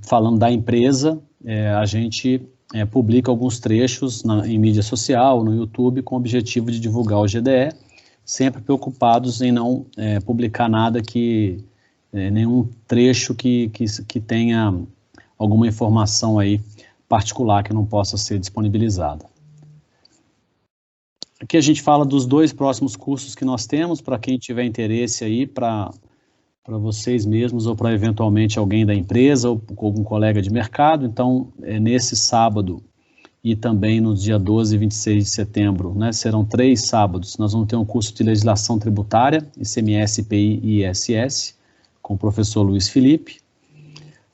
falando da empresa, a gente publica alguns trechos em mídia social, no YouTube, com o objetivo de divulgar o GDE, sempre preocupados em não publicar nada nenhum trecho que tenha alguma informação aí particular que não possa ser disponibilizada. Aqui a gente fala dos 2 próximos cursos que nós temos, para quem tiver interesse aí, para vocês mesmos ou para eventualmente alguém da empresa ou algum colega de mercado. Então, nesse sábado e também no dia 12 e 26 de setembro, né, serão 3 sábados, nós vamos ter um curso de legislação tributária, ICMS, IPI e ISS, com o professor Luiz Felipe.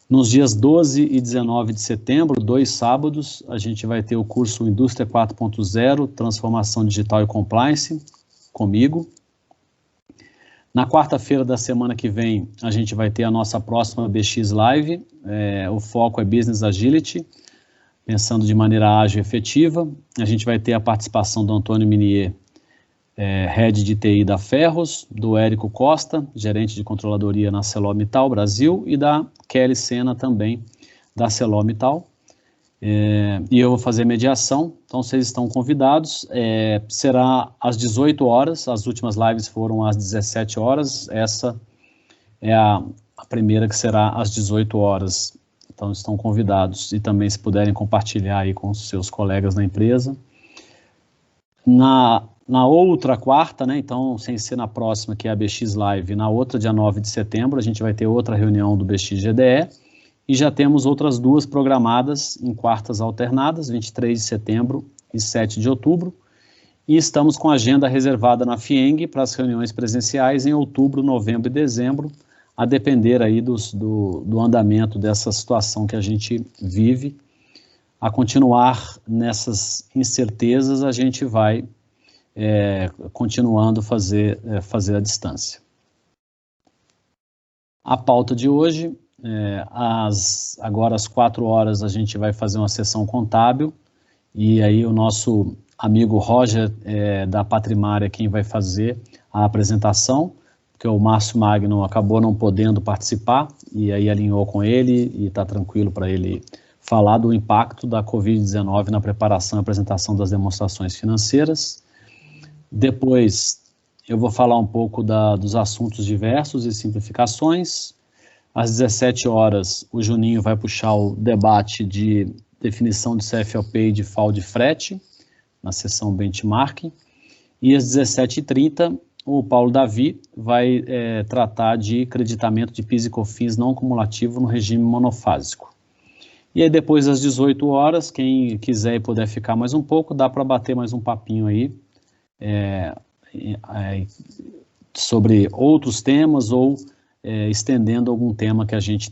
Nos dias 12 e 19 de setembro, 2 sábados, a gente vai ter o curso Indústria 4.0, Transformação Digital e Compliance, comigo. Na quarta-feira da semana que vem, a gente vai ter a nossa próxima BX Live, o foco é Business Agility, pensando de maneira ágil e efetiva. A gente vai ter a participação do Antônio Minier, Head de TI da Ferros, do Érico Costa, gerente de controladoria na ArcelorMittal Brasil, e da Kelly Sena também, da ArcelorMittal. E eu vou fazer mediação, então vocês estão convidados. Será às 18 horas, as últimas lives foram às 17 horas, essa é a primeira que será às 18 horas. Então estão convidados, e também se puderem compartilhar aí com os seus colegas na empresa. Na outra quarta, né, então sem ser na próxima, que é a BX Live, na outra, dia 9 de setembro, a gente vai ter outra reunião do BX GDE, e já temos outras 2 programadas em quartas alternadas, 23 de setembro e 7 de outubro, e estamos com a agenda reservada na FIENG para as reuniões presenciais em outubro, novembro e dezembro, a depender aí do andamento dessa situação que a gente vive. A continuar nessas incertezas, a gente vai continuando fazer a distância. A pauta de hoje, agora às 4 horas a gente vai fazer uma sessão contábil, e aí o nosso amigo Roger da Patrimária quem vai fazer a apresentação, porque o Márcio Magno acabou não podendo participar, e aí alinhou com ele, e está tranquilo para ele falar do impacto da Covid-19 na preparação e apresentação das demonstrações financeiras. Depois eu vou falar um pouco dos assuntos diversos e simplificações. Às 17 horas, o Juninho vai puxar o debate de definição de CFOP e de FAO de frete, na sessão benchmarking. E às 17h30, o Paulo Davi vai tratar de creditamento de PIS e COFINS não cumulativo no regime monofásico. E aí depois, às 18 horas, quem quiser e puder ficar mais um pouco, dá para bater mais um papinho aí, sobre outros temas ou estendendo algum tema que a gente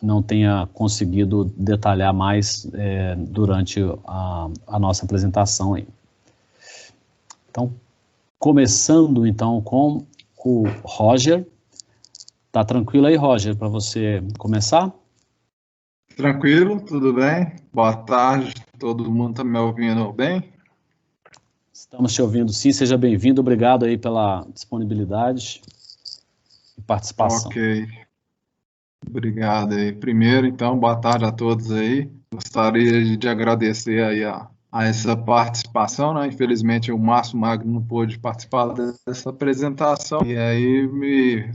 não tenha conseguido detalhar mais durante a nossa apresentação aí. Então, começando então com o Roger. Tá tranquilo aí, Roger, para você começar? Tranquilo, tudo bem? Boa tarde, todo mundo está me ouvindo bem? Estamos te ouvindo sim, seja bem-vindo, obrigado aí pela disponibilidade e participação. Ok, obrigado aí. Primeiro, então, boa tarde a todos aí. Gostaria de agradecer aí a essa participação, né? Infelizmente o Márcio Magno não pôde participar dessa apresentação, e aí me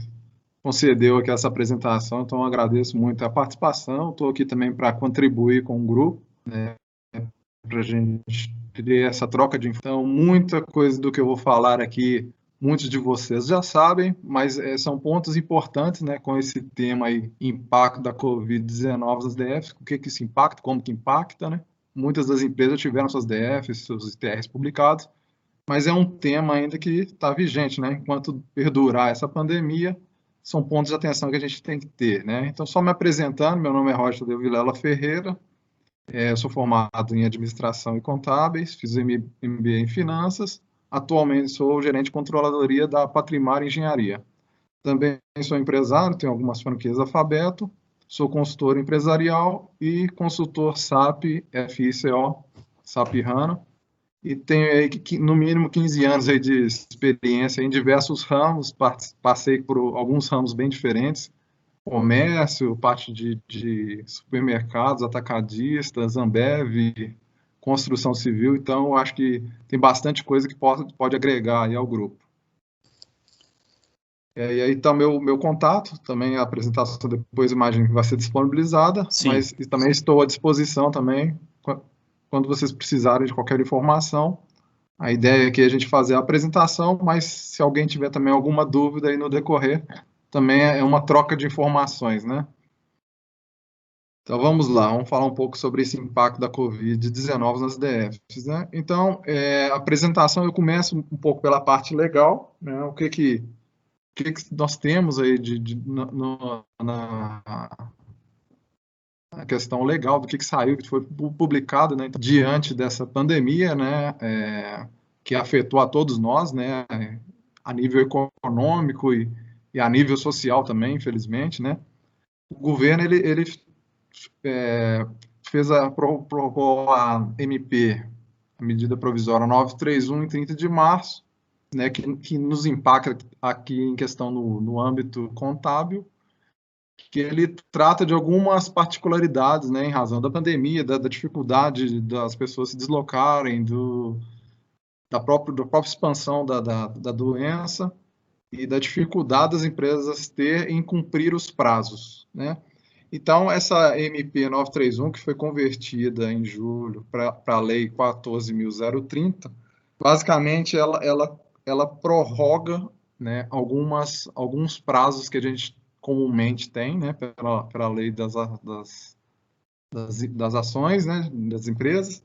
concedeu aqui essa apresentação, então eu agradeço muito a participação. Estou aqui também para contribuir com o grupo, né, para a gente ter essa troca de informação. Muita coisa do que eu vou falar aqui, muitos de vocês já sabem, mas são pontos importantes, né, com esse tema aí, impacto da Covid-19 nas DFs, o que isso impacta, como que impacta, né? Muitas das empresas tiveram suas DFs, seus ITRs publicados, mas é um tema ainda que está vigente, né? Enquanto perdurar essa pandemia, são pontos de atenção que a gente tem que ter, né? Então, só me apresentando, meu nome é Roger de Vilela Ferreira, eu sou formado em Administração e Contábeis, fiz MBA em Finanças, atualmente sou gerente de controladoria da Patrimária Engenharia. Também sou empresário, tenho algumas franquias Alfabeto, sou consultor empresarial e consultor SAP FICO, SAP HANA, e tenho aí no mínimo 15 anos aí de experiência em diversos ramos, passei por alguns ramos bem diferentes, comércio, parte de supermercados, atacadistas, Ambev, construção civil. Então, eu acho que tem bastante coisa que pode agregar aí ao grupo. E aí está meu contato, também a apresentação depois imagino que vai ser disponibilizada, Sim. mas também estou à disposição também, quando vocês precisarem de qualquer informação. A ideia aqui é a gente fazer a apresentação, mas se alguém tiver também alguma dúvida aí no decorrer, também é uma troca de informações, né? Então vamos lá, vamos falar um pouco sobre esse impacto da Covid-19 nas DFs, né? Então, a apresentação eu começo um pouco pela parte legal, né? O que nós temos aí na questão legal do que saiu, que foi publicado, né, diante dessa pandemia, né, que afetou a todos nós, né, a nível econômico e a nível social também, infelizmente, né. O governo ele prorrogou a MP, a medida provisória 931 em 30 de março, né, que nos impacta aqui em questão no âmbito contábil, que ele trata de algumas particularidades, né, em razão da pandemia, da dificuldade das pessoas se deslocarem, da própria expansão da doença e da dificuldade das empresas ter em cumprir os prazos, né. Então, essa MP 931, que foi convertida em julho para a Lei 14.030, basicamente ela prorroga, né, alguns prazos que a gente comumente tem, né, pela lei das ações, né, das empresas.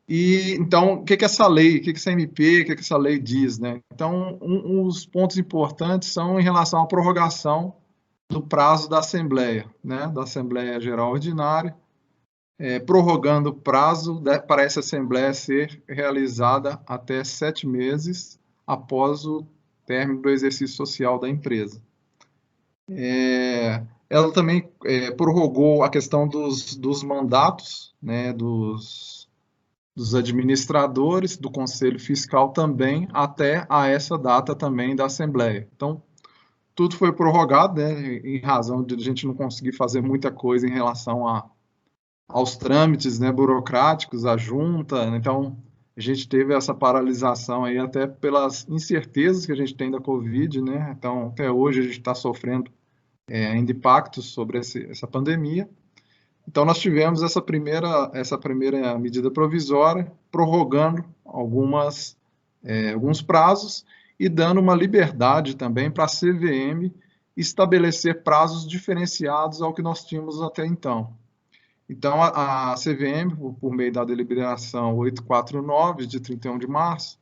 E então, o que essa lei, o que essa MP, o que essa lei diz, né? Então, os pontos importantes são em relação à prorrogação do prazo da Assembleia, né, da Assembleia Geral Ordinária, prorrogando o prazo para essa Assembleia ser realizada até 7 meses após o término do exercício social da empresa. Ela também prorrogou a questão dos mandatos, né, dos administradores, do Conselho Fiscal também, até a essa data também da Assembleia. Então, tudo foi prorrogado, né, em razão de a gente não conseguir fazer muita coisa em relação aos trâmites, né, burocráticos, a junta. Então, a gente teve essa paralisação aí até pelas incertezas que a gente tem da Covid, né? Então, até hoje a gente está sofrendo ainda impactos sobre essa pandemia. Então, nós tivemos essa primeira medida provisória, prorrogando alguns prazos e dando uma liberdade também para a CVM estabelecer prazos diferenciados ao que nós tínhamos até então. Então, a CVM, por meio da deliberação 849, de 31 de março,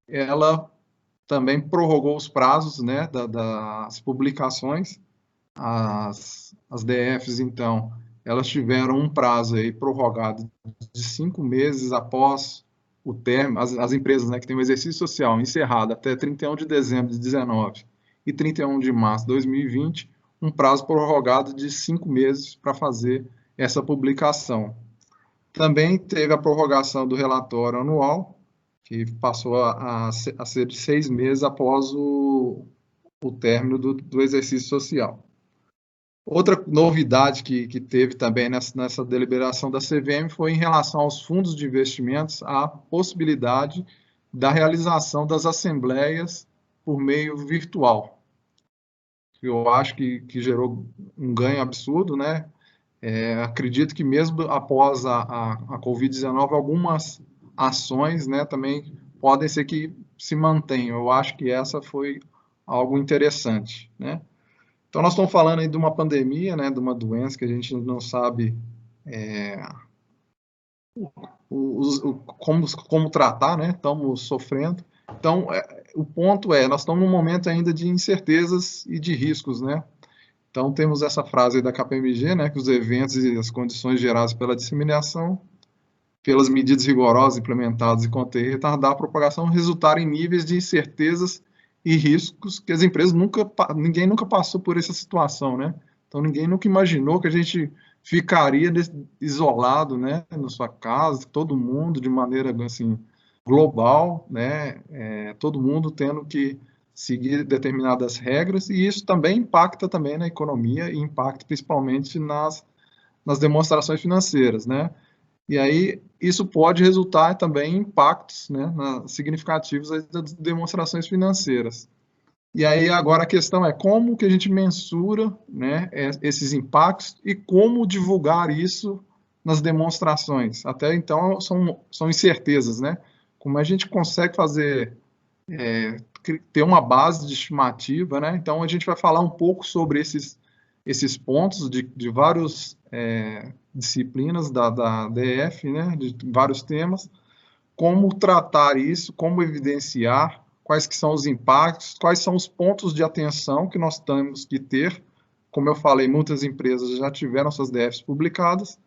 ela também prorrogou os prazos, né, das publicações. As DFs, então, elas tiveram um prazo aí prorrogado de 5 meses após o término, as empresas, né, que têm o exercício social encerrado até 31 de dezembro de 2019 e 31 de março de 2020, um prazo prorrogado de 5 meses para fazer essa publicação. Também teve a prorrogação do relatório anual, que passou a ser de 6 meses após o término do exercício social. Outra novidade que teve também nessa deliberação da CVM foi em relação aos fundos de investimentos, a possibilidade da realização das assembleias por meio virtual. Eu acho que gerou um ganho absurdo, né? Acredito que mesmo após a Covid-19, algumas ações, né, também podem ser que se mantenham. Eu acho que essa foi algo interessante, né? Então, nós estamos falando aí de uma pandemia, né, de uma doença que a gente não sabe como tratar, né? Estamos sofrendo. Então, o ponto nós estamos num momento ainda de incertezas e de riscos, né? Então, temos essa frase aí da KPMG, né, que os eventos e as condições geradas pela disseminação, pelas medidas rigorosas implementadas e conter e retardar a propagação, resultaram em níveis de incertezas e riscos que as empresas ninguém nunca passou por essa situação, né? Então, ninguém nunca imaginou que a gente ficaria isolado, né, na sua casa, todo mundo de maneira, assim, global, né, todo mundo tendo que seguir determinadas regras, e isso também impacta também na economia e impacta principalmente nas demonstrações financeiras, né? E aí isso pode resultar também em impactos, né, significativos das demonstrações financeiras. E aí agora a questão é como que a gente mensura, né, esses impactos e como divulgar isso nas demonstrações. Até então são incertezas, né? Como a gente consegue fazer, ter uma base de estimativa, né? Então a gente vai falar um pouco sobre esses pontos de várias disciplinas da DF, né? De vários temas, como tratar isso, como evidenciar, quais que são os impactos, quais são os pontos de atenção que nós temos que ter. Como eu falei, muitas empresas já tiveram suas DFs publicadas,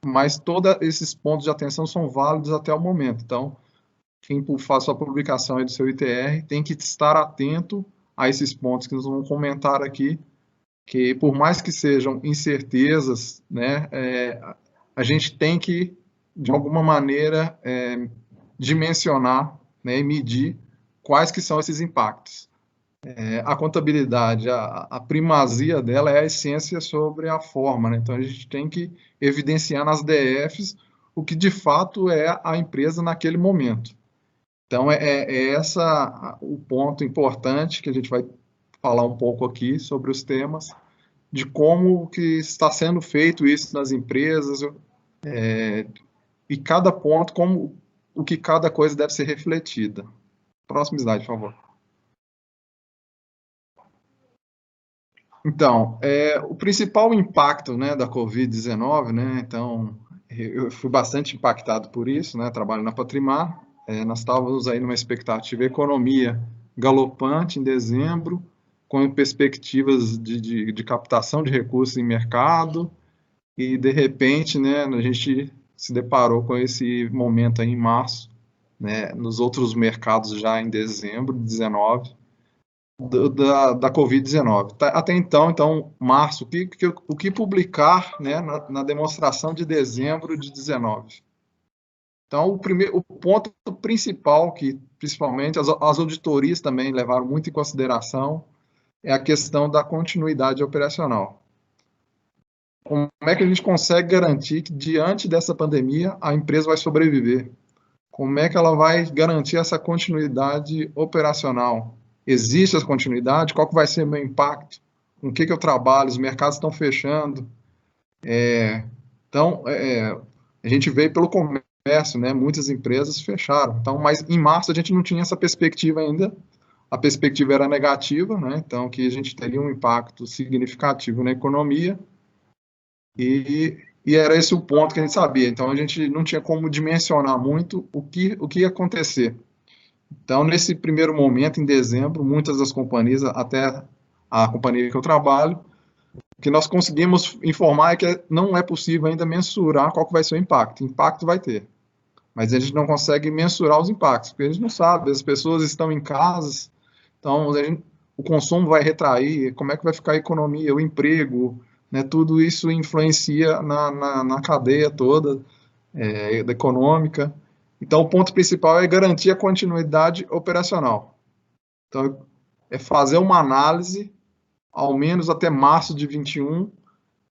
mas todos esses pontos de atenção são válidos até o momento. Então, quem faz sua publicação aí do seu ITR tem que estar atento a esses pontos que nós vamos comentar aqui, que por mais que sejam incertezas, né, a gente tem que, de alguma maneira, dimensionar, né, e medir quais que são esses impactos. A contabilidade, a primazia dela é a essência sobre a forma, né? Então a gente tem que evidenciar nas DFs o que de fato é a empresa naquele momento. Então essa o ponto importante que a gente vai falar um pouco aqui sobre os temas, de como que está sendo feito isso nas empresas, e cada ponto, como o que cada coisa deve ser refletida. Próximo slide, por favor. Então, o principal impacto, né, da Covid-19, né, então, eu fui bastante impactado por isso, né, trabalho na Patrimar, nós estávamos aí numa expectativa de economia galopante em dezembro, com perspectivas de captação de recursos em mercado, e de repente, né, a gente se deparou com esse momento aí em março, né, nos outros mercados já em dezembro de 19, da Covid-19. Até então, março, o que publicar, né, na demonstração de dezembro de 19? Então, o ponto principal, que principalmente as auditorias também levaram muito em consideração, é a questão da continuidade operacional. Como é que a gente consegue garantir que, diante dessa pandemia, a empresa vai sobreviver? Como é que ela vai garantir essa continuidade operacional? Existe essa continuidade? Qual que vai ser o meu impacto? Com o que eu trabalho? Os mercados estão fechando. Então, a gente veio pelo comércio, né? Muitas empresas fecharam. Então, mas em março a gente não tinha essa perspectiva ainda. A perspectiva era negativa, né? Então, que a gente teria um impacto significativo na economia. E era esse o ponto que a gente sabia. Então, a gente não tinha como dimensionar muito o que ia acontecer. Então, nesse primeiro momento, em dezembro, muitas das companhias, até a companhia que eu trabalho, o que nós conseguimos informar é que não é possível ainda mensurar qual que vai ser o impacto. Impacto vai ter, mas a gente não consegue mensurar os impactos, porque a gente não sabe, as pessoas estão em casas, então o consumo vai retrair, como é que vai ficar a economia, o emprego, né, tudo isso influencia na cadeia toda da econômica. Então, o ponto principal é garantir a continuidade operacional. Então, é fazer uma análise, ao menos até março de 21,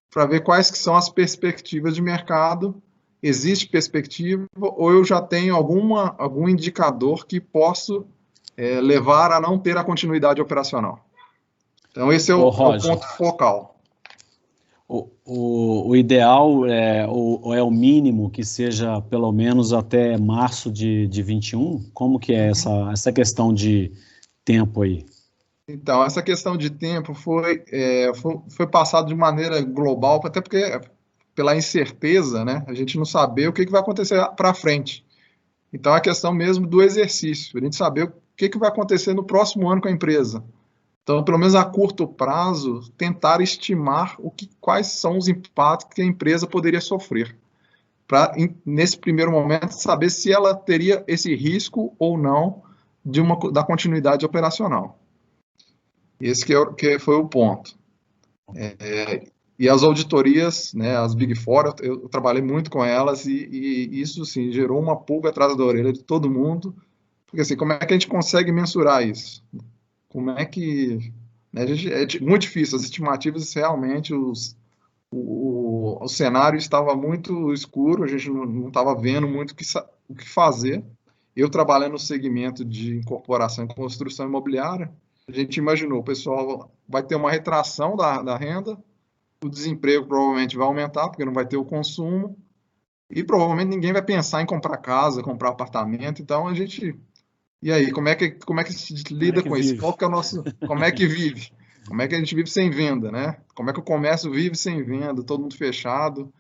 para ver quais que são as perspectivas de mercado. Existe perspectiva ou eu já tenho algum indicador que posso levar a não ter a continuidade operacional. Então, esse é o ponto focal. O ideal é o mínimo que seja pelo menos até março de 21? Como que é essa questão de tempo aí? Então, essa questão de tempo foi passado de maneira global, até porque pela incerteza, né, a gente não saber o que vai acontecer para frente. Então, é a questão mesmo do exercício, a gente saber o que vai acontecer no próximo ano com a empresa. Então, pelo menos a curto prazo, tentar estimar quais são os impactos que a empresa poderia sofrer. Para, nesse primeiro momento, saber se ela teria esse risco ou não da continuidade operacional. Esse que foi o ponto. E as auditorias, né, as Big Four, eu trabalhei muito com elas e isso, sim, gerou uma pulga atrás da orelha de todo mundo. Porque, assim, como é que a gente consegue mensurar isso? como é que... Né, muito difícil, as estimativas realmente, o cenário estava muito escuro, a gente não estava vendo muito o que fazer. Eu trabalhando no segmento de incorporação e construção imobiliária, a gente imaginou, o pessoal vai ter uma retração da renda, o desemprego provavelmente vai aumentar, porque não vai ter o consumo, e provavelmente ninguém vai pensar em comprar casa, comprar apartamento, então a gente... E aí, como é que se lida com isso? Qual que é o nosso... Como é que vive? Como é que a gente vive sem venda, né? Como é que o comércio vive sem venda, todo mundo fechado,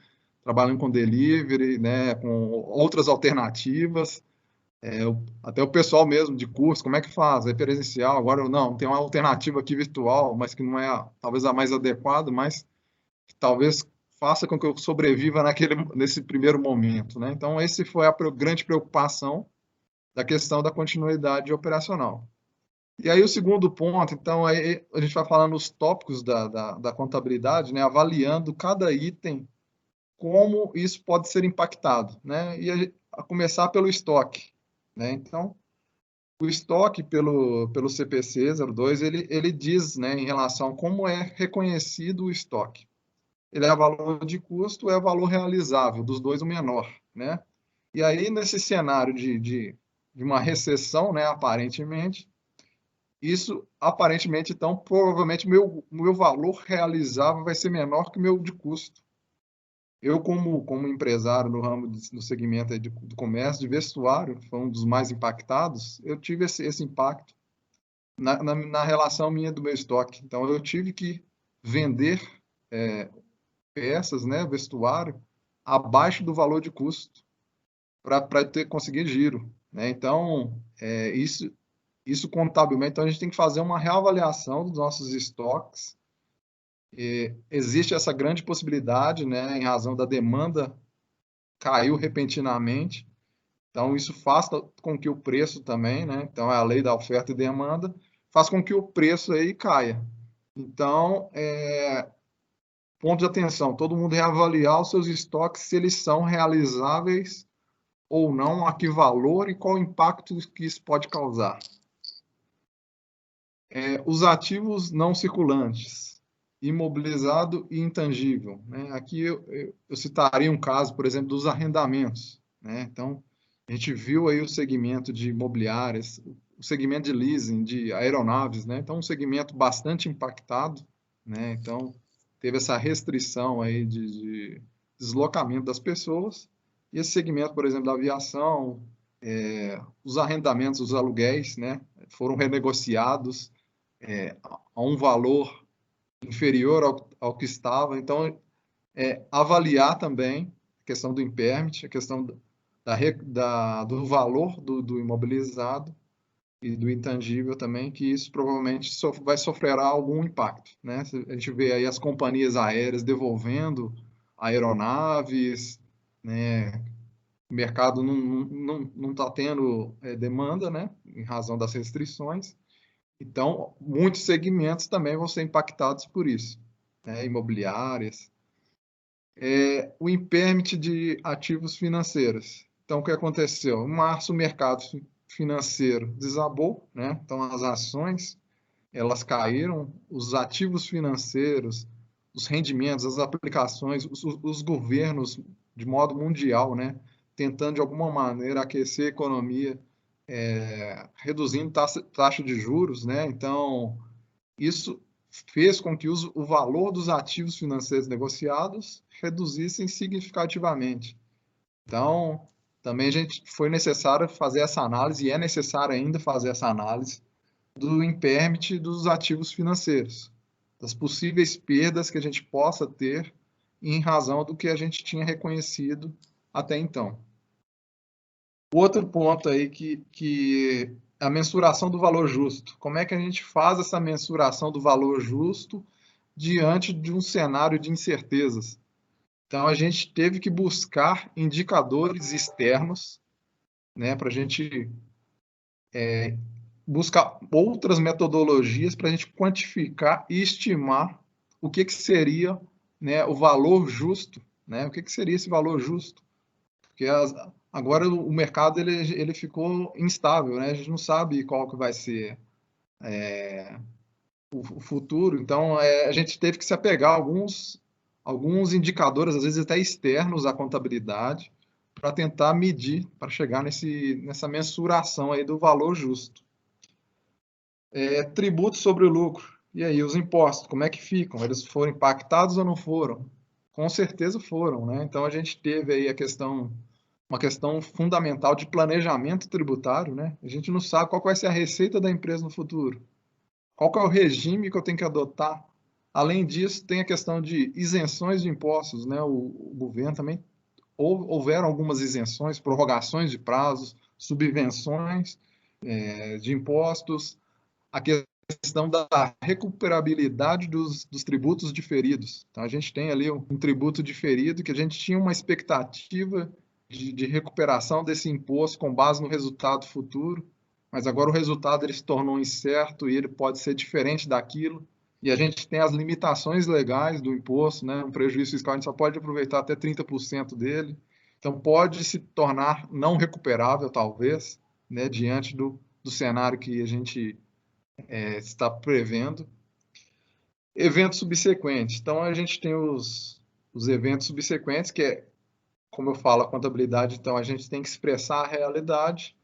trabalhando com delivery, né, com outras alternativas, até o pessoal mesmo de curso, como é que faz? É presencial, agora não, tem uma alternativa aqui virtual, mas que não é talvez a mais adequada, mas que talvez faça com que eu sobreviva nesse primeiro momento, né? Então, esse foi a grande preocupação da questão da continuidade operacional. E aí o segundo ponto, então, aí a gente vai falando os tópicos da contabilidade, né, avaliando cada item, como isso pode ser impactado, né, e a começar pelo estoque, né, então, o estoque pelo CPC 02, ele diz, né, em relação a como é reconhecido o estoque. Ele é valor de custo, é valor realizável, dos dois o menor, né, e aí nesse cenário de uma recessão, né, aparentemente, isso, aparentemente, então, provavelmente, meu valor realizável vai ser menor que o meu de custo. Eu, como empresário no ramo, no segmento aí do comércio, de vestuário, foi um dos mais impactados, eu tive esse impacto na relação minha do meu estoque. Então, eu tive que vender peças, né, vestuário, abaixo do valor de custo para conseguir giro, né? Então, isso contabilmente, então a gente tem que fazer uma reavaliação dos nossos estoques. Existe essa grande possibilidade, né, em razão da demanda caiu repentinamente, então isso faz com que o preço também, né, então é a lei da oferta e demanda, faz com que o preço aí caia. Então, ponto de atenção, todo mundo reavaliar os seus estoques, se eles são realizáveis ou não, a que valor e qual o impacto que isso pode causar. Os ativos não circulantes, imobilizado e intangível, né? Aqui eu citaria um caso, por exemplo, dos arrendamentos, né? Então, a gente viu aí o segmento de imobiliárias, o segmento de leasing, de aeronaves, né? Então, um segmento bastante impactado, né? Então, teve essa restrição aí de deslocamento das pessoas, e esse segmento, por exemplo, da aviação, os arrendamentos, os aluguéis, né? Foram renegociados, a um valor inferior ao que estava. Então, avaliar também a questão do impairment, a questão do valor do imobilizado e do intangível também, que isso provavelmente vai sofrer algum impacto, né? A gente vê aí as companhias aéreas devolvendo aeronaves, né? O mercado não está tendo demanda, né? Em razão das restrições. Então, muitos segmentos também vão ser impactados por isso, né? Imobiliárias. O impairment de ativos financeiros. Então, o que aconteceu? Em março, o mercado financeiro desabou, né? Então, as ações, elas caíram, os ativos financeiros, os rendimentos, as aplicações, os governos, de modo mundial, né? Tentando, de alguma maneira, aquecer a economia, reduzindo taxa de juros, né? Então, isso fez com que o valor dos ativos financeiros negociados reduzissem significativamente. Então, também foi necessário fazer essa análise, e é necessário ainda fazer essa análise do impairment dos ativos financeiros, das possíveis perdas que a gente possa ter em razão do que a gente tinha reconhecido até então. O outro ponto aí que é a mensuração do valor justo. Como é que a gente faz essa mensuração do valor justo diante de um cenário de incertezas? Então, a gente teve que buscar indicadores externos, né, para a gente buscar outras metodologias para a gente quantificar e estimar o que seria, né, o valor justo, né? O que seria esse valor justo? Porque agora o mercado ele ficou instável, né? A gente não sabe qual que vai ser o futuro. Então, a gente teve que se apegar a alguns indicadores, às vezes até externos à contabilidade, para tentar medir, para chegar nessa mensuração aí do valor justo. Tributo sobre o lucro. E aí, os impostos, como é que ficam? Eles foram impactados ou não foram? Com certeza foram, né? Então, a gente teve aí uma questão fundamental de planejamento tributário, né? A gente não sabe qual vai ser a receita da empresa no futuro. Qual que é o regime que eu tenho que adotar? Além disso, tem a questão de isenções de impostos, né? O governo também houveram algumas isenções, prorrogações de prazos, subvenções de impostos, a questão da recuperabilidade dos tributos diferidos. Então, a gente tem ali um tributo diferido que a gente tinha uma expectativa de recuperação desse imposto com base no resultado futuro, mas agora o resultado ele se tornou incerto e ele pode ser diferente daquilo, e a gente tem as limitações legais do imposto, né? Um prejuízo fiscal, a gente só pode aproveitar até 30% dele, então pode se tornar não recuperável, talvez, né? Diante do cenário que a gente está prevendo. Eventos subsequentes. Então, a gente tem os eventos subsequentes, que é, como eu falo, a contabilidade, então a gente tem que expressar a realidade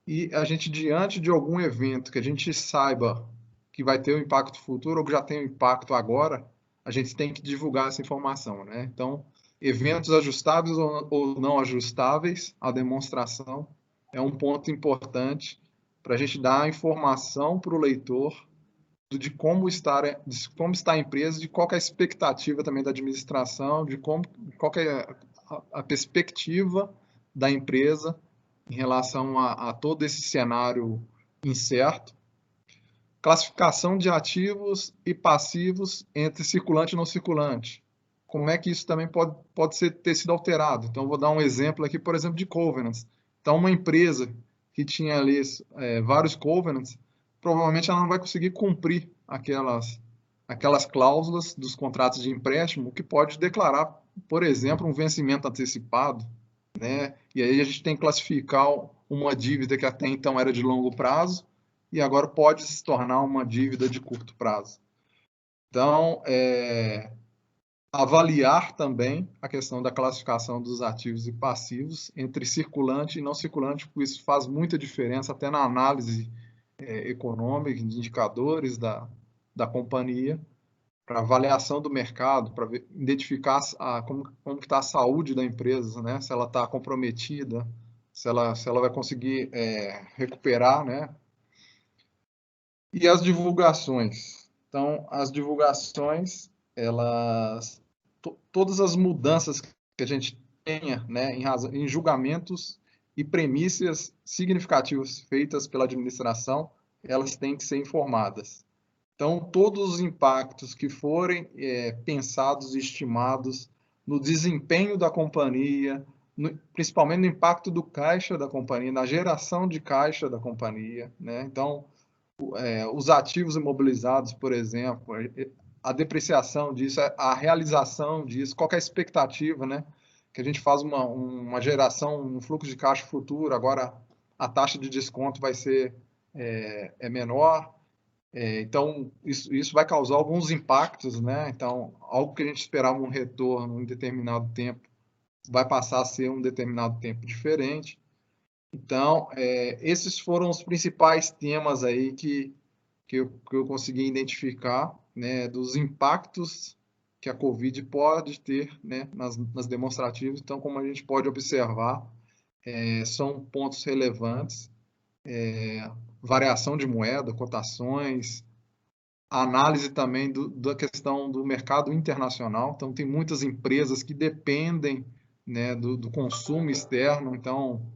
e a gente, diante de algum evento que a gente saiba que vai ter um impacto futuro ou que já tem um impacto agora, a gente tem que divulgar essa informação, né? Então, eventos ajustáveis ou não ajustáveis, a demonstração é um ponto importante para a gente dar a informação para o leitor de como está a empresa, de qual é a expectativa também da administração, qual é a perspectiva da empresa em relação a todo esse cenário incerto. Classificação de ativos e passivos entre circulante e não circulante. Como é que isso também pode ter sido alterado? Então, vou dar um exemplo aqui, por exemplo, de covenants. Então, uma empresa que tinha ali vários covenants, provavelmente ela não vai conseguir cumprir aquelas cláusulas dos contratos de empréstimo que pode declarar, por exemplo, um vencimento antecipado, né? E aí a gente tem que classificar uma dívida que até então era de longo prazo e agora pode se tornar uma dívida de curto prazo. Então, avaliar também a questão da classificação dos ativos e passivos entre circulante e não circulante, porque isso faz muita diferença até na análise econômica, de indicadores da companhia, para avaliação do mercado, para identificar como está a saúde da empresa, né? Se ela está comprometida, se ela vai conseguir recuperar, né? E as divulgações. Então, as divulgações, todas as mudanças que a gente tenha, né, em julgamentos e premissas significativas feitas pela administração, elas têm que ser informadas. Então, todos os impactos que forem pensados e estimados no desempenho da companhia, principalmente no impacto do caixa da companhia, na geração de caixa da companhia, né? Então, os ativos imobilizados, por exemplo, a depreciação disso, a realização disso, qual é a expectativa, né? Que a gente faz uma geração, um fluxo de caixa futuro, agora a taxa de desconto vai ser menor, então isso vai causar alguns impactos, né? Então, algo que a gente esperava um retorno em determinado tempo vai passar a ser um determinado tempo diferente. Então, esses foram os principais temas aí que eu consegui identificar, né, dos impactos que a Covid pode ter, né, nas demonstrativas. Então, como a gente pode observar, são pontos relevantes, variação de moeda, cotações, análise também da questão do mercado internacional. Então, tem muitas empresas que dependem, né, do consumo externo, então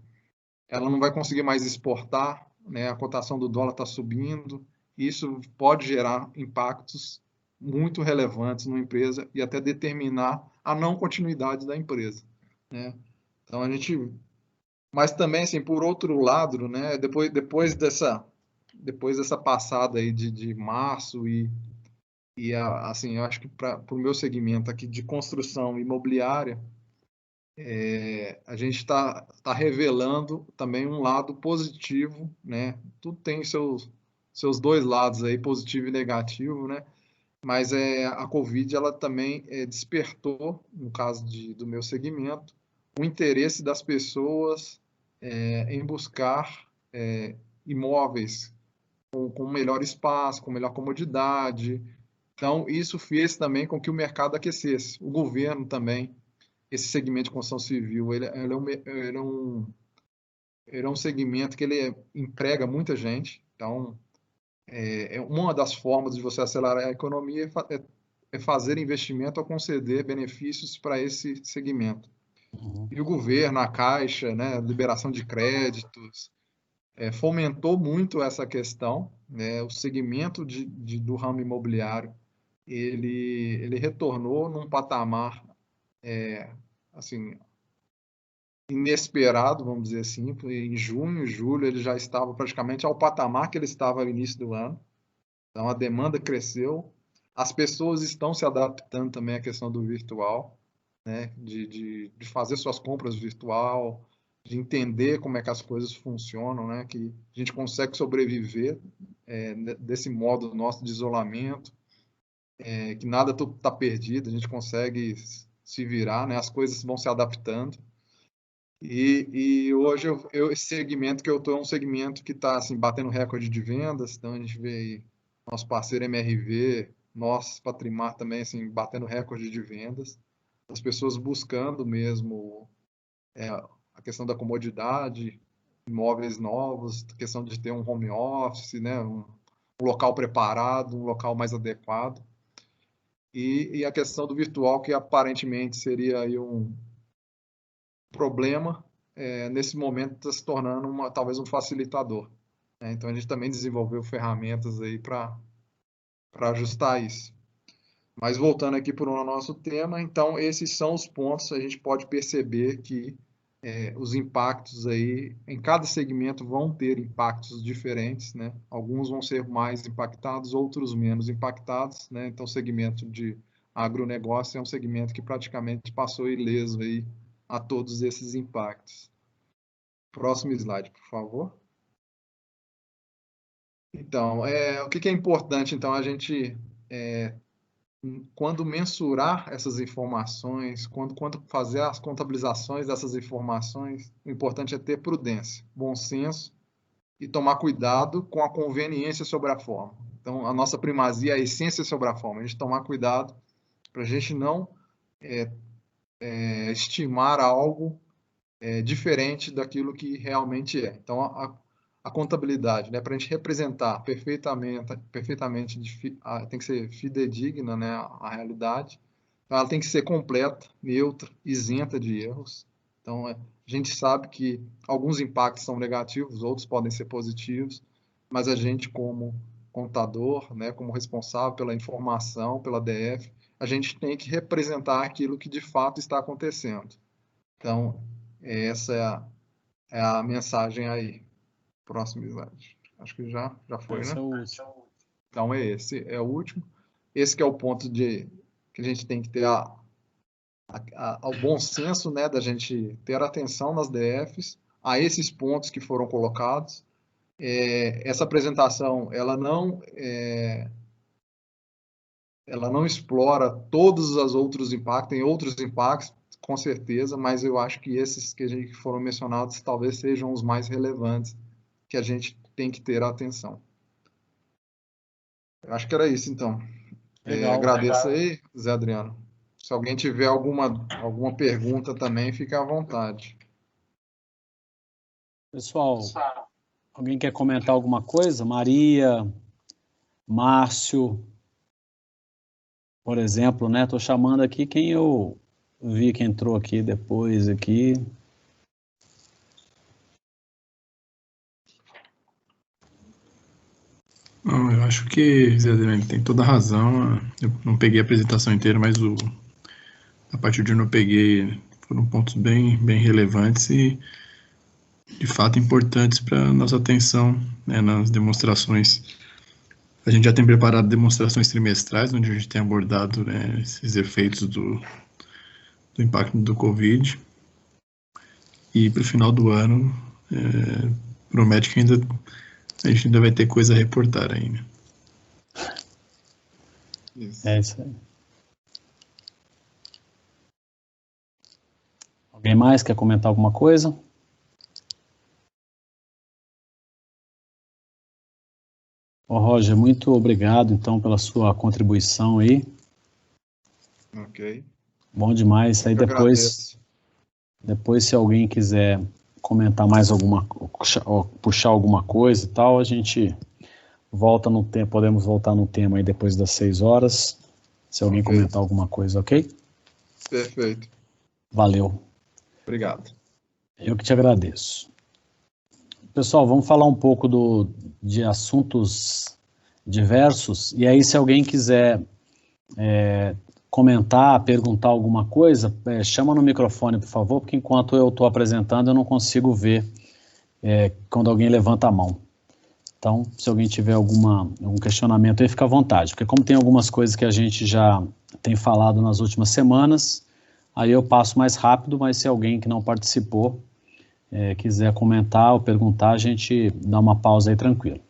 ela não vai conseguir mais exportar, né? A cotação do dólar está subindo, isso pode gerar impactos muito relevantes numa empresa e até determinar a não continuidade da empresa, né? Então a gente, mas também assim, por outro lado, né? Depois dessa passada aí de março assim, eu acho que para o meu segmento aqui de construção imobiliária, a gente está revelando também um lado positivo, né? Tudo tem seus dois lados aí, positivo e negativo, né? Mas a Covid, ela também despertou, no caso do meu segmento, o interesse das pessoas em buscar imóveis com melhor espaço, com melhor comodidade. Então, isso fez também com que o mercado aquecesse. O governo também, esse segmento de construção civil, ele é um segmento que ele emprega muita gente. Então, uma das formas de você acelerar a economia é fazer investimento ou conceder benefícios para esse segmento. Uhum. E o governo, a Caixa, né, liberação de créditos, fomentou muito essa questão, né, o segmento do ramo imobiliário, ele retornou num patamar, assim, inesperado, vamos dizer assim. Em junho, julho, ele já estava praticamente ao patamar que ele estava no início do ano. Então, a demanda cresceu, as pessoas estão se adaptando também à questão do virtual, né, de fazer suas compras virtual, de entender como é que as coisas funcionam, né, que a gente consegue sobreviver desse modo nosso de isolamento, que nada está perdido, a gente consegue se virar, né, as coisas vão se adaptando. E hoje esse segmento que eu estou é um segmento que está assim, batendo recorde de vendas. Então a gente vê aí nosso parceiro MRV, nós, Patrimar também, assim, batendo recorde de vendas. As pessoas buscando mesmo a questão da comodidade, imóveis novos, a questão de ter um home office, né, um local preparado, um local mais adequado. E a questão do virtual, que aparentemente seria aí um problema, nesse momento está se tornando talvez um facilitador, né? Então a gente também desenvolveu ferramentas aí para ajustar isso. Mas voltando aqui para o nosso tema, então esses são os pontos. A gente pode perceber que os impactos aí em cada segmento vão ter impactos diferentes, né? Alguns vão ser mais impactados, outros menos impactados, né? Então o segmento de agronegócio é um segmento que praticamente passou ileso aí a todos esses impactos. Próximo slide, por favor. Então, o que é importante, então, a gente, quando mensurar essas informações, quando fazer as contabilizações dessas informações, o importante é ter prudência, bom senso e tomar cuidado com a conveniência sobre a forma. Então, a nossa primazia é a essência sobre a forma. A gente tomar cuidado para a gente não estimar algo diferente daquilo que realmente é. Então, a contabilidade, né, para a gente representar perfeitamente tem que ser fidedigna, né, à realidade. Então, ela tem que ser completa, neutra, isenta de erros. Então, a gente sabe que alguns impactos são negativos, outros podem ser positivos, mas a gente, como contador, né, como responsável pela informação, pela DF, a gente tem que representar aquilo que de fato está acontecendo. Então, essa é a mensagem aí. Próximo slide. Acho que já foi, Esse né? é o último. Então, esse é o último. Esse que é o ponto que a gente tem que ter ao bom senso, né, da gente ter atenção nas DFs, a esses pontos que foram colocados. Essa apresentação, ela não explora todos os outros impactos, tem outros impactos, com certeza, mas eu acho que esses que foram mencionados talvez sejam os mais relevantes que a gente tem que ter atenção. Eu acho que era isso, então. Agradeço aí, Zé Adriano. Se alguém tiver alguma pergunta também, fique à vontade. Pessoal, alguém quer comentar alguma coisa? Maria, Márcio, por exemplo, né? Estou chamando aqui quem eu vi que entrou aqui depois aqui. Não, eu acho que Zé Adriano tem toda a razão. Eu não peguei a apresentação inteira, mas a partir de onde eu peguei foram pontos bem relevantes e de fato importantes para a nossa atenção, né, nas demonstrações. A gente já tem preparado demonstrações trimestrais, onde a gente tem abordado, né, esses efeitos do impacto do Covid. E para o final do ano, promete que ainda A gente ainda vai ter coisa a reportar ainda. Isso. É isso aí. Alguém mais quer comentar alguma coisa? Ô, Roger, muito obrigado, então, pela sua contribuição aí. Ok. Bom demais. Aí Eu agradeço. depois, se alguém quiser comentar mais alguma, puxar alguma coisa e tal, a gente volta no tempo, podemos voltar no tema aí depois das 6 horas, se alguém Ok. comentar alguma coisa, ok? Perfeito. Valeu. Obrigado. Eu que te agradeço. Pessoal, vamos falar um pouco de assuntos diversos, e aí se alguém quiser comentar, perguntar alguma coisa, chama no microfone, por favor, porque enquanto eu estou apresentando, eu não consigo ver quando alguém levanta a mão. Então, se alguém tiver algum questionamento aí, fica à vontade, porque como tem algumas coisas que a gente já tem falado nas últimas semanas, aí eu passo mais rápido, mas se alguém que não participou quiser comentar ou perguntar, a gente dá uma pausa aí tranquilo.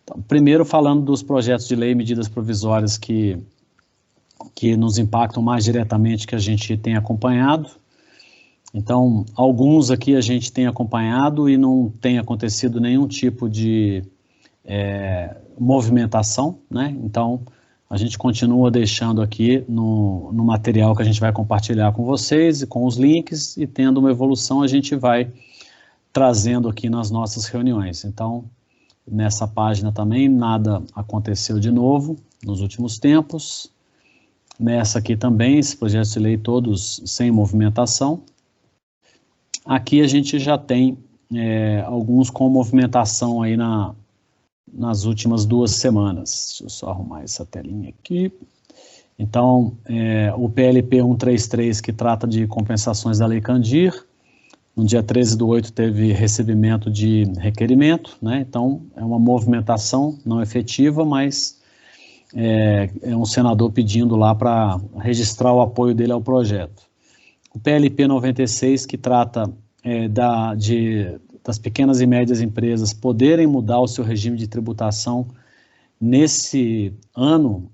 Então, primeiro, falando dos projetos de lei e medidas provisórias que nos impactam mais diretamente, que a gente tem acompanhado. Então, alguns aqui a gente tem acompanhado e não tem acontecido nenhum tipo de movimentação, né? Então, a gente continua deixando aqui no material que a gente vai compartilhar com vocês e com os links, e tendo uma evolução a gente vai trazendo aqui nas nossas reuniões. Então, nessa página também nada aconteceu de novo nos últimos tempos. Nessa aqui também, esses projetos de lei todos sem movimentação. Aqui a gente já tem alguns com movimentação aí nas últimas 2 semanas. Deixa eu só arrumar essa telinha aqui. Então, o PLP 133, que trata de compensações da Lei Candir, no dia 13/8 teve recebimento de requerimento, né? Então, é uma movimentação não efetiva, mas é um senador pedindo lá para registrar o apoio dele ao projeto. O PLP 96, que trata das pequenas e médias empresas poderem mudar o seu regime de tributação nesse ano,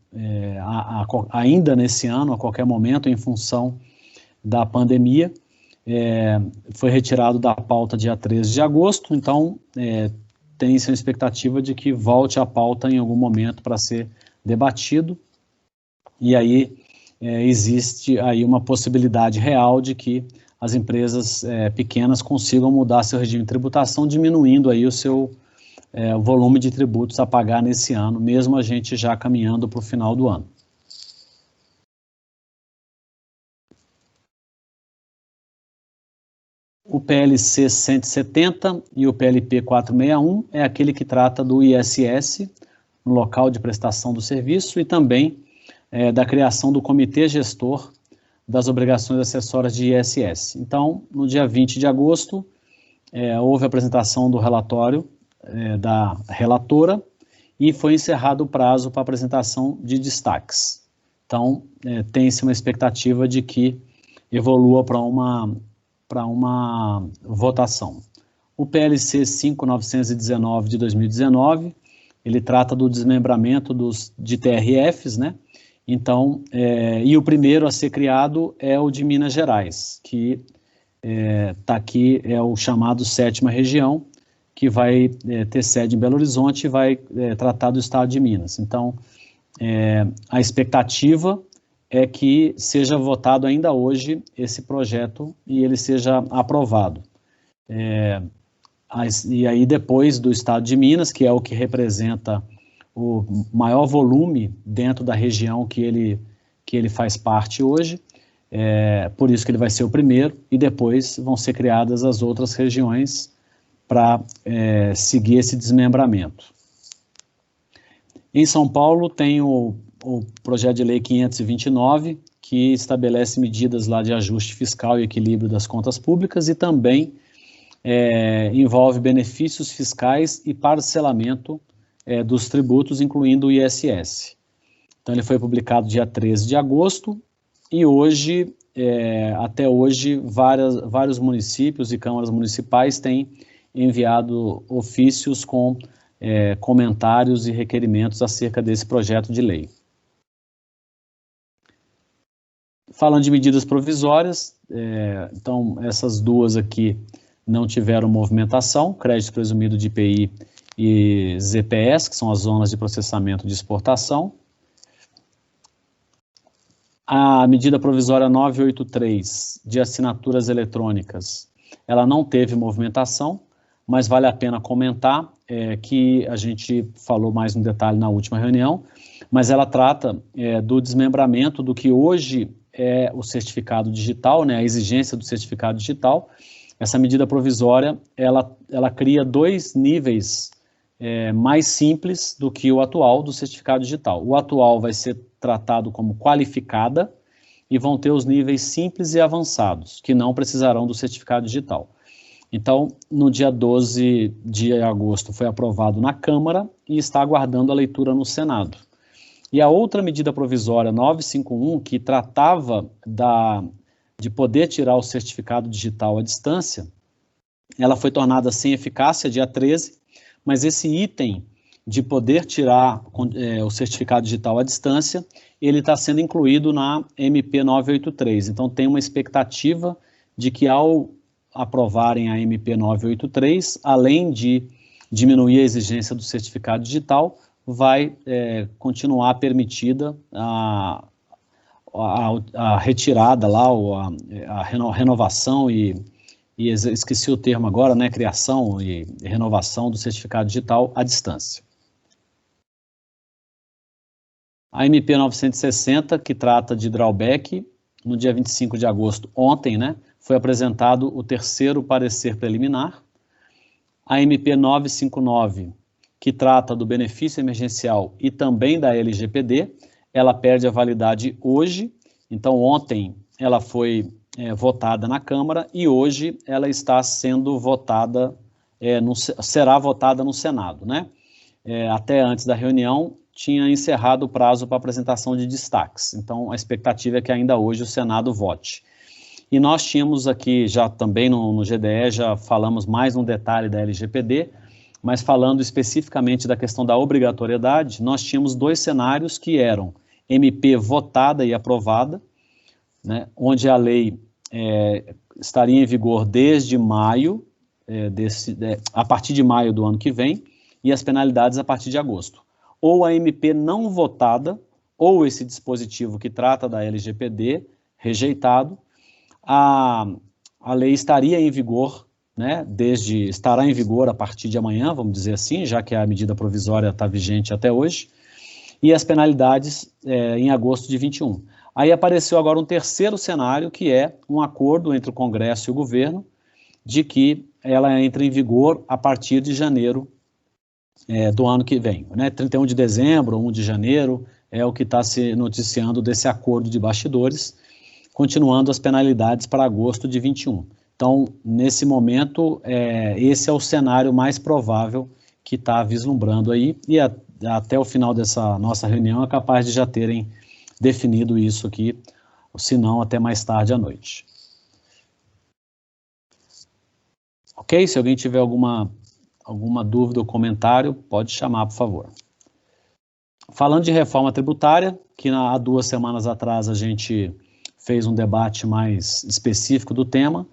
ainda nesse ano, a qualquer momento, em função da pandemia, foi retirado da pauta dia 13 de agosto, então tem-se uma expectativa de que volte à pauta em algum momento para ser debatido, e aí existe aí uma possibilidade real de que as empresas pequenas consigam mudar seu regime de tributação, diminuindo aí o seu volume de tributos a pagar nesse ano, mesmo a gente já caminhando para o final do ano. O PLC 170 e o PLP 461 é aquele que trata do ISS, no local de prestação do serviço, e também da criação do Comitê Gestor das Obrigações Acessórias de ISS. Então, no dia 20 de agosto, houve a apresentação do relatório da relatora e foi encerrado o prazo para apresentação de destaques. Então, tem-se uma expectativa de que evolua para uma votação. O PLC 5919 de 2019, ele trata do desmembramento de TRFs, né? Então, e o primeiro a ser criado é o de Minas Gerais, que está aqui, é o chamado 7ª Região, que vai ter sede em Belo Horizonte e vai tratar do estado de Minas. Então, a expectativa é que seja votado ainda hoje esse projeto e ele seja aprovado. E aí depois do estado de Minas, que é o que representa o maior volume dentro da região que ele faz parte hoje, por isso que ele vai ser o primeiro, e depois vão ser criadas as outras regiões para seguir esse desmembramento. Em São Paulo tem o projeto de lei 529, que estabelece medidas lá de ajuste fiscal e equilíbrio das contas públicas, e também envolve benefícios fiscais e parcelamento dos tributos, incluindo o ISS. Então ele foi publicado dia 13 de agosto, e hoje, até hoje, vários municípios e câmaras municipais têm enviado ofícios com comentários e requerimentos acerca desse projeto de lei. Falando de medidas provisórias, então essas duas aqui não tiveram movimentação, crédito presumido de IPI e ZPS, que são as zonas de processamento de exportação. A medida provisória 983 de assinaturas eletrônicas, ela não teve movimentação, mas vale a pena comentar que a gente falou mais no detalhe na última reunião, mas ela trata do desmembramento do que hoje é o certificado digital, né, a exigência do certificado digital. Essa medida provisória, ela cria dois níveis mais simples do que o atual do certificado digital. O atual vai ser tratado como qualificada e vão ter os níveis simples e avançados, que não precisarão do certificado digital. Então, no dia 12 de agosto foi aprovado na Câmara e está aguardando a leitura no Senado. E a outra medida provisória 951, que tratava de poder tirar o certificado digital à distância, ela foi tornada sem eficácia dia 13, mas esse item de poder tirar o certificado digital à distância, ele está sendo incluído na MP 983. Então, tem uma expectativa de que, ao aprovarem a MP 983, além de diminuir a exigência do certificado digital, vai continuar permitida a retirada lá, a renovação e esqueci o termo agora, né, criação e renovação do certificado digital à distância. A MP 960, que trata de drawback, no dia 25 de agosto, ontem, né, foi apresentado o terceiro parecer preliminar. A MP 959, que trata do benefício emergencial e também da LGPD, ela perde a validade hoje. Então, ontem ela foi votada na Câmara e hoje ela está sendo votada, será votada no Senado, né? Até antes da reunião, tinha encerrado o prazo para apresentação de destaques. Então, a expectativa é que ainda hoje o Senado vote. E nós tínhamos aqui, já também no GDE, já falamos mais no detalhe da LGPD, mas falando especificamente da questão da obrigatoriedade, nós tínhamos dois cenários que eram MP votada e aprovada, né, onde a lei estaria em vigor desde maio, a partir de maio do ano que vem, e as penalidades a partir de agosto. Ou a MP não votada, ou esse dispositivo que trata da LGPD rejeitado, a lei estaria em vigor, né, estará em vigor a partir de amanhã, vamos dizer assim, já que a medida provisória está vigente até hoje, e as penalidades em agosto de 21. Aí apareceu agora um terceiro cenário, que é um acordo entre o Congresso e o governo, de que ela entra em vigor a partir de janeiro do ano que vem, né? 31 de dezembro, 1 de janeiro, é o que está se noticiando desse acordo de bastidores, continuando as penalidades para agosto de 21. Então, nesse momento, esse é o cenário mais provável que está vislumbrando aí, e até o final dessa nossa reunião é capaz de já terem definido isso aqui, se não até mais tarde à noite. Ok? Se alguém tiver alguma dúvida ou comentário, pode chamar, por favor. Falando de reforma tributária, que há 2 semanas atrás a gente fez um debate mais específico do tema.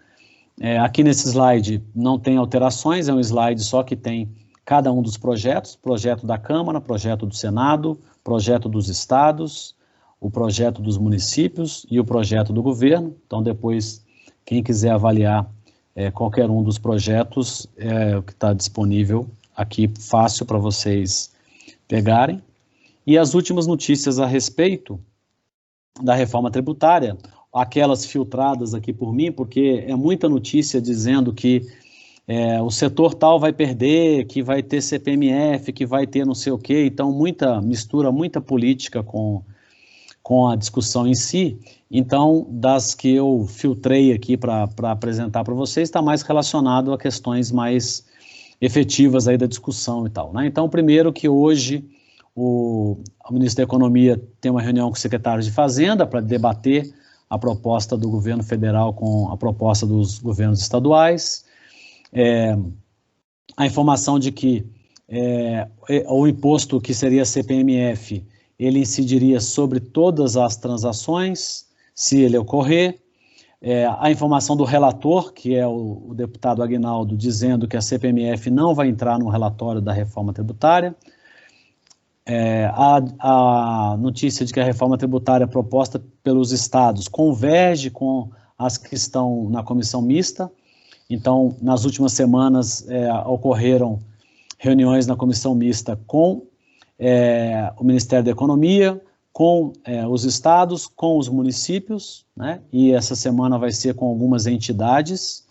Aqui nesse slide não tem alterações, é um slide só que tem cada um dos projetos, projeto da Câmara, projeto do Senado, projeto dos estados, o projeto dos municípios e o projeto do governo. Então, depois, quem quiser avaliar qualquer um dos projetos, o que está disponível aqui, fácil para vocês pegarem. E as últimas notícias a respeito da reforma tributária, aquelas filtradas aqui por mim, porque é muita notícia dizendo que o setor tal vai perder, que vai ter CPMF, que vai ter não sei o quê, então mistura muita política com a discussão em si. Então, das que eu filtrei aqui para apresentar para vocês, está mais relacionado a questões mais efetivas aí da discussão e tal, né? Então, primeiro que hoje o ministro da Economia tem uma reunião com o secretário de Fazenda para debater a proposta do governo federal com a proposta dos governos estaduais. A informação de que o imposto que seria CPMF, ele incidiria sobre todas as transações, se ele ocorrer. A informação do relator, que é o deputado Aguinaldo, dizendo que a CPMF não vai entrar no relatório da reforma tributária. A notícia de que a reforma tributária proposta pelos estados converge com as que estão na comissão mista. Então, nas últimas semanas, ocorreram reuniões na comissão mista com o Ministério da Economia, com os estados, com os municípios, né? E essa semana vai ser com algumas entidades,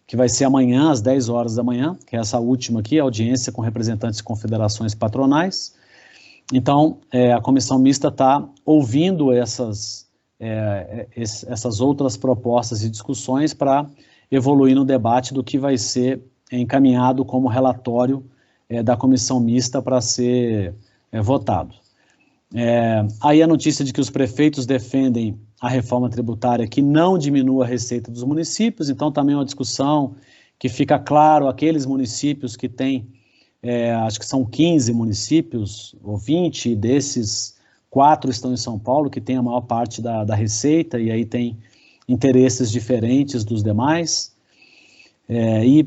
que vai ser amanhã, às 10 horas da manhã, que é essa última aqui, audiência com representantes de confederações patronais. Então, a comissão mista está ouvindo essas outras propostas e discussões para evoluir no debate do que vai ser encaminhado como relatório da comissão mista para ser votado. Aí a notícia de que os prefeitos defendem a reforma tributária que não diminua a receita dos municípios, então também é uma discussão que fica claro, aqueles municípios que têm, acho que são 15 municípios, ou 20, desses 4 estão em São Paulo, que tem a maior parte da receita, e aí tem interesses diferentes dos demais, e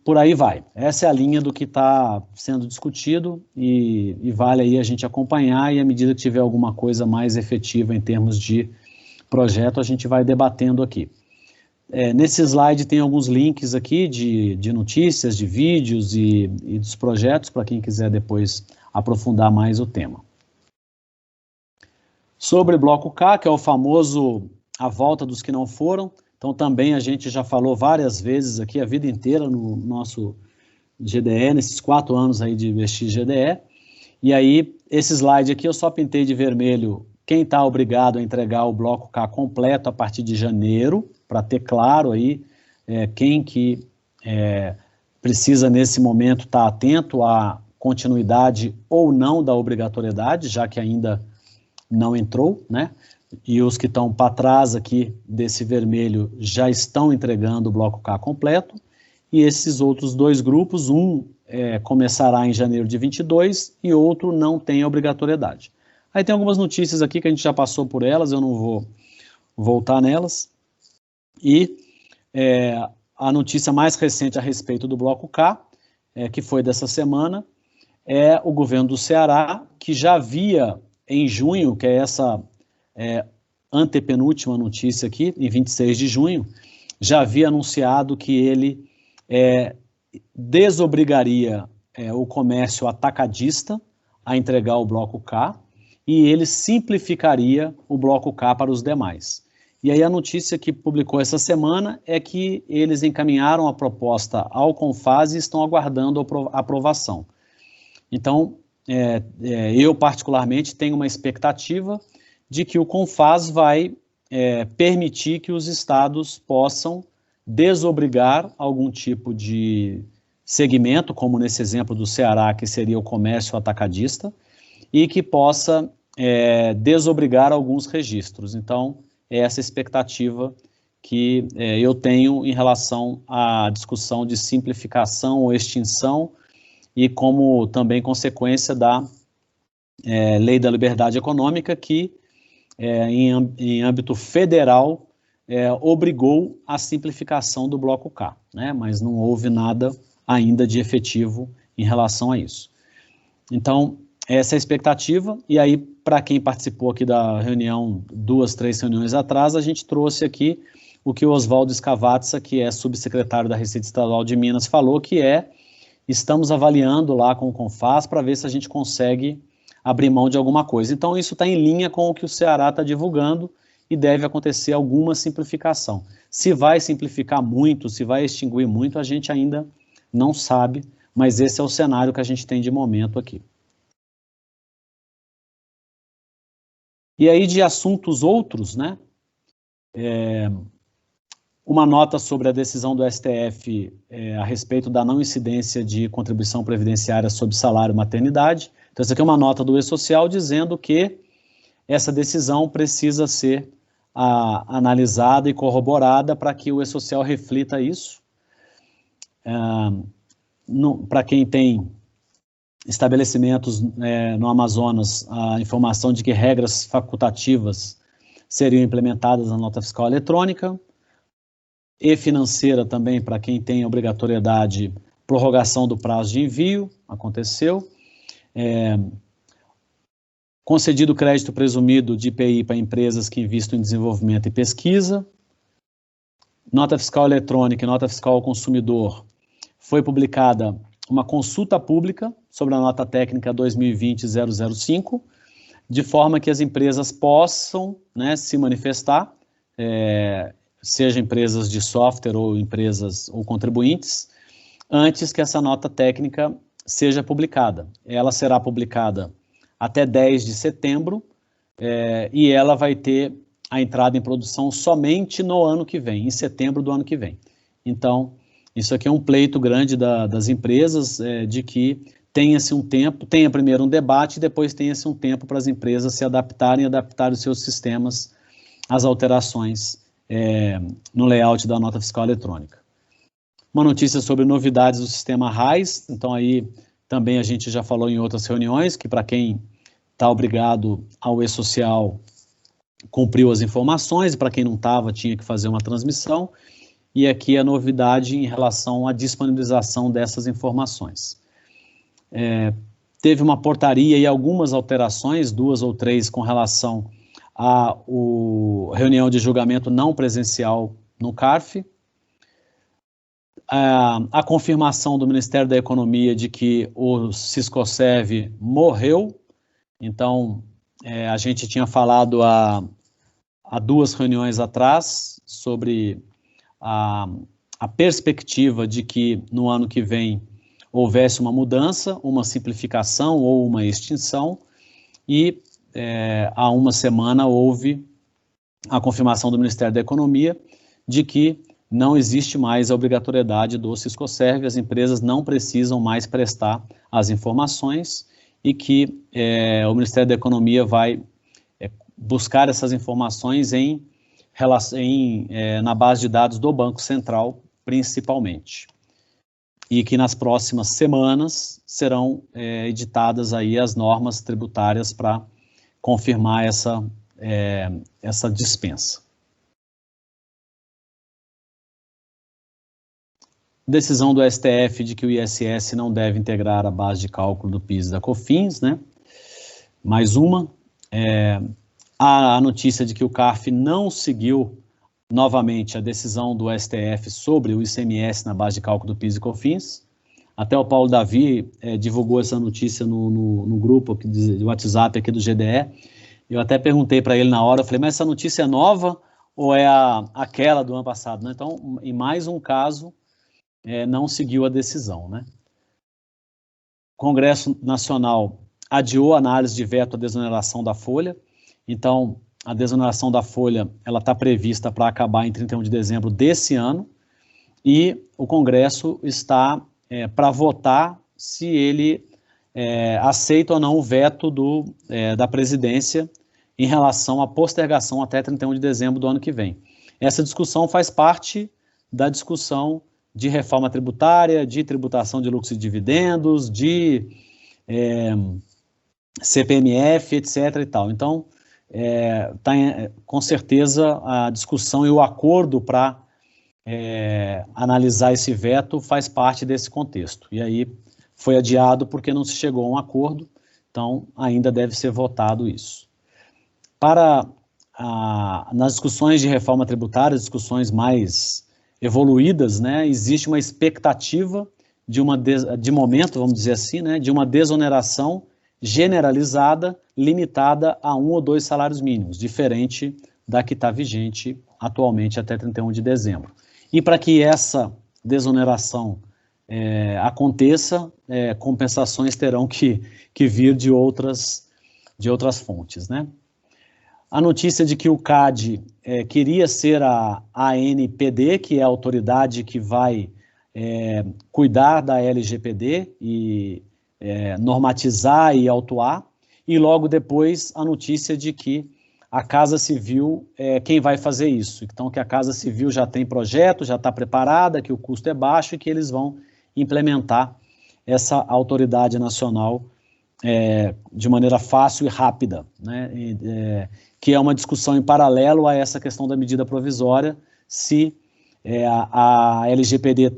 por aí vai. Essa é a linha do que está sendo discutido e vale aí a gente acompanhar, e à medida que tiver alguma coisa mais efetiva em termos de projeto, a gente vai debatendo aqui. Nesse slide tem alguns links aqui de notícias, de vídeos e dos projetos, para quem quiser depois aprofundar mais o tema. Sobre Bloco K, que é o famoso a volta dos que não foram, então também a gente já falou várias vezes aqui, a vida inteira no nosso GDE, nesses 4 anos aí de investir GDE, e aí esse slide aqui eu só pintei de vermelho quem está obrigado a entregar o Bloco K completo a partir de janeiro, para ter claro aí quem que precisa nesse momento estar atento à continuidade ou não da obrigatoriedade, já que ainda não entrou, né? E os que estão para trás aqui desse vermelho já estão entregando o Bloco K completo, e esses outros 2 grupos, um começará em janeiro de 22 e outro não tem obrigatoriedade. Aí tem algumas notícias aqui que a gente já passou por elas, eu não vou voltar nelas, e a notícia mais recente a respeito do Bloco K, que foi dessa semana, é o governo do Ceará, que já havia em junho, que é essa antepenúltima notícia aqui, em 26 de junho, já havia anunciado que ele desobrigaria o comércio atacadista a entregar o Bloco K, e ele simplificaria o Bloco K para os demais. E aí a notícia que publicou essa semana é que eles encaminharam a proposta ao CONFAS e estão aguardando a aprovação. Então, eu particularmente tenho uma expectativa de que o CONFAS vai permitir que os estados possam desobrigar algum tipo de segmento, como nesse exemplo do Ceará, que seria o comércio atacadista, e que possa desobrigar alguns registros. Então, é essa expectativa que eu tenho em relação à discussão de simplificação ou extinção, e como também consequência da Lei da Liberdade Econômica, que em âmbito federal obrigou a simplificação do Bloco K, né? Mas não houve nada ainda de efetivo em relação a isso. Então, essa é a expectativa, e aí, para quem participou aqui da reunião, 2, 3 reuniões atrás, a gente trouxe aqui o que o Oswaldo Scavatza, que é subsecretário da Receita Estadual de Minas, falou, que estamos avaliando lá com o CONFAS para ver se a gente consegue abrir mão de alguma coisa. Então, isso está em linha com o que o Ceará está divulgando e deve acontecer alguma simplificação. Se vai simplificar muito, se vai extinguir muito, a gente ainda não sabe, mas esse é o cenário que a gente tem de momento aqui. E aí, de assuntos outros, né? Uma nota sobre a decisão do STF a respeito da não incidência de contribuição previdenciária sobre salário e maternidade. Então, essa aqui é uma nota do E-Social dizendo que essa decisão precisa ser analisada e corroborada para que o E-Social reflita isso. Para quem tem estabelecimentos no Amazonas a informação de que regras facultativas seriam implementadas na nota fiscal eletrônica, e financeira também, para quem tem obrigatoriedade, prorrogação do prazo de envio, aconteceu. Concedido crédito presumido de IPI para empresas que investem em desenvolvimento e pesquisa. Nota fiscal eletrônica e nota fiscal ao consumidor, foi publicada uma consulta pública sobre a nota técnica 2020-005, de forma que as empresas possam, né, se manifestar, seja empresas de software ou empresas ou contribuintes, antes que essa nota técnica seja publicada. Ela será publicada até 10 de setembro e ela vai ter a entrada em produção somente no ano que vem, em setembro do ano que vem. Então, isso aqui é um pleito grande das empresas, de que tenha-se um tempo, tenha primeiro um debate e depois tenha-se um tempo para as empresas se adaptarem e adaptar os seus sistemas às alterações no layout da nota fiscal eletrônica. Uma notícia sobre novidades do sistema RAIS, então aí também a gente já falou em outras reuniões, que para quem está obrigado ao e-social, cumpriu as informações, e para quem não estava, tinha que fazer uma transmissão, e aqui a novidade em relação à disponibilização dessas informações. Teve uma portaria e algumas alterações, 2 ou 3, com relação à reunião de julgamento não presencial no CARF, a confirmação do Ministério da Economia de que o Siscoserv morreu. Então, a gente tinha falado há 2 reuniões atrás sobre a perspectiva de que no ano que vem houvesse uma mudança, uma simplificação ou uma extinção, e há uma semana houve a confirmação do Ministério da Economia de que não existe mais a obrigatoriedade do Siscoserv, as empresas não precisam mais prestar as informações e que o Ministério da Economia vai buscar essas informações na base de dados do Banco Central, principalmente. E que nas próximas semanas serão editadas aí as normas tributárias para confirmar essa dispensa. Decisão do STF de que o ISS não deve integrar a base de cálculo do PIS e da COFINS, né? Mais uma. A notícia de que o CARF não seguiu novamente a decisão do STF sobre o ICMS na base de cálculo do PIS e COFINS. Até o Paulo Davi divulgou essa notícia no grupo do WhatsApp aqui do GDE. Eu até perguntei para ele na hora, eu falei, mas essa notícia é nova ou é aquela do ano passado? Né? Então, em mais um caso, não seguiu a decisão. Né? O Congresso Nacional adiou a análise de veto à desoneração da folha. Então, a desoneração da folha ela está prevista para acabar em 31 de dezembro desse ano, e o Congresso está para votar se ele aceita ou não o veto da presidência em relação à postergação até 31 de dezembro do ano que vem. Essa discussão faz parte da discussão de reforma tributária, de tributação de lucros e dividendos, de CPMF, etc. e tal. Então, com certeza a discussão e o acordo para analisar esse veto faz parte desse contexto. E aí foi adiado porque não se chegou a um acordo, então ainda deve ser votado isso. Nas discussões de reforma tributária, discussões mais evoluídas, né, existe uma expectativa de momento, vamos dizer assim, né, de uma desoneração generalizada, limitada a 1 ou 2 salários mínimos, diferente da que está vigente atualmente até 31 de dezembro. E para que essa desoneração aconteça, compensações terão que vir de outras fontes, né? A notícia de que o CAD queria ser a ANPD, que é a autoridade que vai cuidar da LGPD e normatizar e autuar, e logo depois a notícia de que a Casa Civil é quem vai fazer isso. Então, que a Casa Civil já tem projeto, já está preparada, que o custo é baixo e que eles vão implementar essa autoridade nacional de maneira fácil e rápida, né? Que é uma discussão em paralelo a essa questão da medida provisória, se a LGPD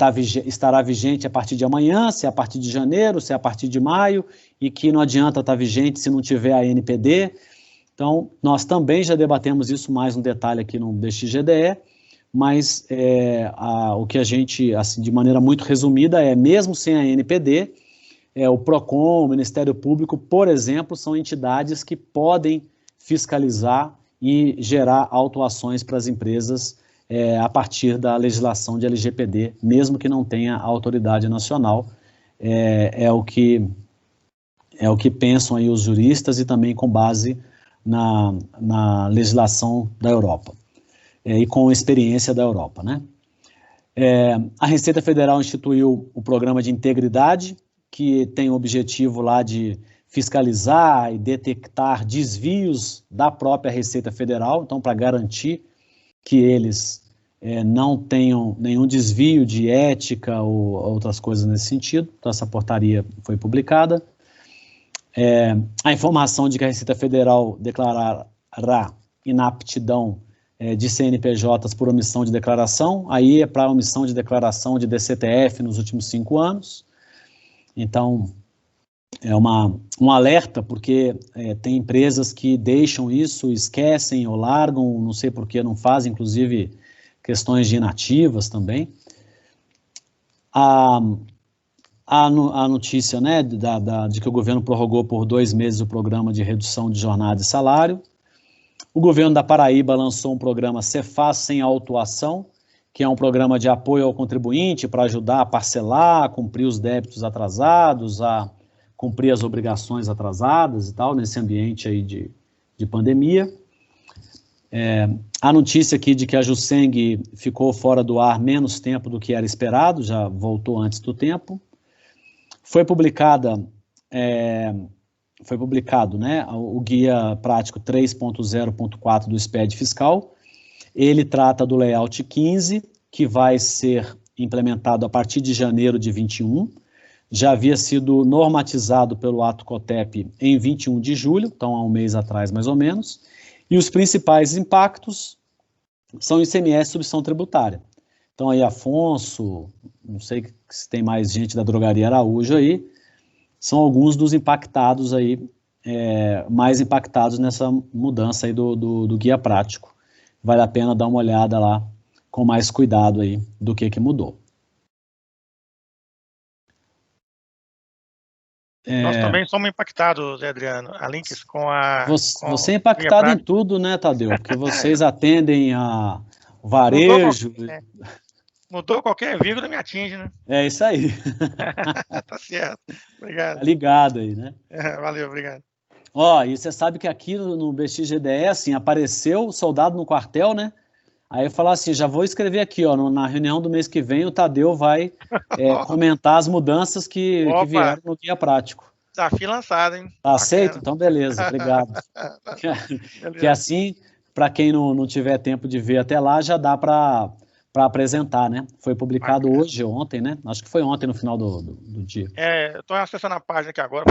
estará vigente a partir de amanhã, se é a partir de janeiro, se é a partir de maio, e que não adianta estar vigente se não tiver a NPD. Então, nós também já debatemos isso mais um detalhe aqui no BXGDE, mas o que a gente, assim, de maneira muito resumida, mesmo sem a NPD, o PROCON, o Ministério Público, por exemplo, são entidades que podem fiscalizar e gerar autuações para as empresas a partir da legislação de LGPD, mesmo que não tenha autoridade nacional. É o que pensam aí os juristas e também com base na legislação da Europa e com experiência da Europa, né? A Receita Federal instituiu o Programa de Integridade, que tem o objetivo lá de fiscalizar e detectar desvios da própria Receita Federal, então para garantir que eles não tenham nenhum desvio de ética ou outras coisas nesse sentido. Então essa portaria foi publicada. A informação de que a Receita Federal declarará inaptidão de CNPJs por omissão de declaração, aí é para omissão de declaração de DCTF nos últimos 5 anos. Então, é um alerta, porque tem empresas que deixam isso, esquecem ou largam, não sei por que não fazem, inclusive questões de inativas também. A notícia, né, de que o governo prorrogou por 2 meses o programa de redução de jornada e salário. O governo da Paraíba lançou um programa Cefaz Sem Autuação, que é um programa de apoio ao contribuinte para ajudar a parcelar, a cumprir os débitos atrasados, a cumprir as obrigações atrasadas e tal, nesse ambiente aí de pandemia. A notícia aqui de que a Juseng ficou fora do ar menos tempo do que era esperado, já voltou antes do tempo. Foi publicado, né, o Guia Prático 3.0.4 do SPED Fiscal. Ele trata do layout 15, que vai ser implementado a partir de janeiro de 21. Já havia sido normatizado pelo ato COTEP em 21 de julho, então há um mês atrás mais ou menos. E os principais impactos são ICMS e substituição tributária. Então aí Afonso, não sei se tem mais gente da Drogaria Araújo aí, são alguns dos impactados aí, mais impactados nessa mudança aí do Guia Prático. Vale a pena dar uma olhada lá com mais cuidado aí do que mudou. Nós também somos impactados, Zé Adriano, a Links com a... Você é impactado em tudo, né, Tadeu? Porque vocês atendem a varejo. Mudou qualquer vírgula, me atinge, né? É isso aí. Tá certo. Obrigado. Tá ligado aí, né? Valeu, obrigado. E você sabe que aqui no BXGDE, assim, apareceu o soldado no quartel, né? Aí eu falo assim, já vou escrever aqui, na reunião do mês que vem, o Tadeu vai comentar as mudanças que vieram no Guia Prático. Desafio lançado, hein? Tá aceito? Então, beleza, obrigado. Que assim, para quem não tiver tempo de ver até lá, já dá para apresentar, né? Foi publicado hoje ou ontem, né? Acho que foi ontem, no final do dia. Eu estou acessando a página aqui agora.